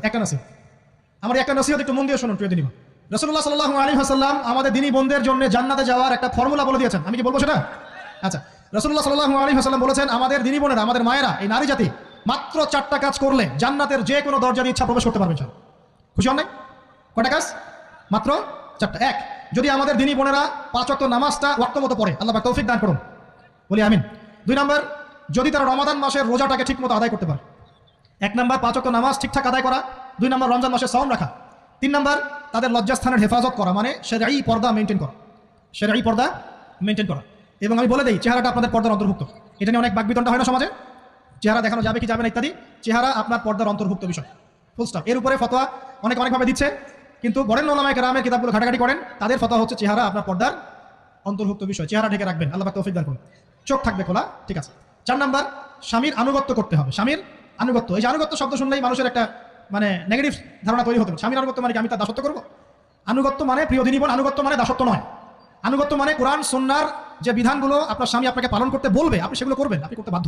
একটা নসিহত, আমার একটা নসিহত একটু মন দিয়ে শুনুন প্রিয় দিনী। রাসূলুল্লাহ সাল্লাল্লাহু আলাইহি ওয়াসাল্লাম আমাদের দিনী বোনদের জন্য জান্নাতে যাওয়ার একটা ফর্মুলা বলে দিয়েছেন। আমি কি বলবো সেটা? আচ্ছা, রাসূলুল্লাহ সাল্লাল্লাহু আলাইহি ওয়াসাল্লাম বলেছেন আমাদের দিনী বোনেরা, আমাদের মায়েরা, এই নারী জাতি মাত্র 4টা কাজ করলে জান্নাতের যে কোনো দরজা দিয়ে ইচ্ছা প্রবেশ করতে পারবেন। খুশি হন নাই? কয়টা কাজ? মাত্র 4টা। এক, যদি আমাদের দিনী বোনেরা 5 ওয়াক্ত নামাজটা ওয়াক্ত মতো পড়ে, আল্লাহ পাক তৌফিক দান করুন, বলি আমিন। 2 নাম্বার, যদি তারা রমাদান মাসের রোজাটাকে ঠিক মতো আদায় করতে পারে। 1 নাম্বার 5 ওয়াক্ত নামাজ ঠিকঠাক আদায় করা। 2 নাম্বার রমজান মাসে সাওম রাখা। 3 নাম্বার তাদের লজ্জাস্থানের হেফাজত করা, মানে শরঈ পর্দা মেনটেন করা, শরঈ পর্দা মেনটেন করা। এবং আমি বলে দেই, চেহারাটা আপনাদের পর্দার অন্তর্ভুক্ত। এটা নিয়ে অনেক বাকবিতণ্ডা হয় না সমাজে, চেহারা দেখানো যাবে কি যাবে না ইত্যাদি। চেহারা আপনার পর্দার অন্তর্ভুক্ত বিষয়, ফুল স্টপ। এর উপরে ফতোয়া অনেকভাবে দিচ্ছে, কিন্তু বরেণ্য ওলামায়ে কেরামের কিতাবগুলো ঘাটাঘাটি করেন, তাদের ফতোয়া হচ্ছে চেহারা আপনার পর্দার অন্তর্ভুক্ত বিষয়, চেহারা ঢেকে রাখবেন, আল্লাহ পাক তৌফিক দান করুন। চোখ থাকবে খোলা, ঠিক আছে। 4 নাম্বার, স্বামীর আনুগত্য করতে হবে। স্বামীর আনুগত্য, এই যে আনুগত্য শব্দ শুনলেই মানুষের একটা মানে নেগেটিভ ধারণা তৈরি হতে পারে। স্বামীর আনুগত্য মানে কি আমি তার দাসত্ব করবো? আনুগত্য মানে, প্রিয় দিনী বোন, আনুগত্য মানে দাসত্ব নয়। আনুগত্য মানে কোরআন সুন্নাহর যে বিধানগুলো আপনার স্বামী আপনাকে পালন করতে বলবে, আপনি সেগুলো করবেন, আপনি করতে বাধ্য।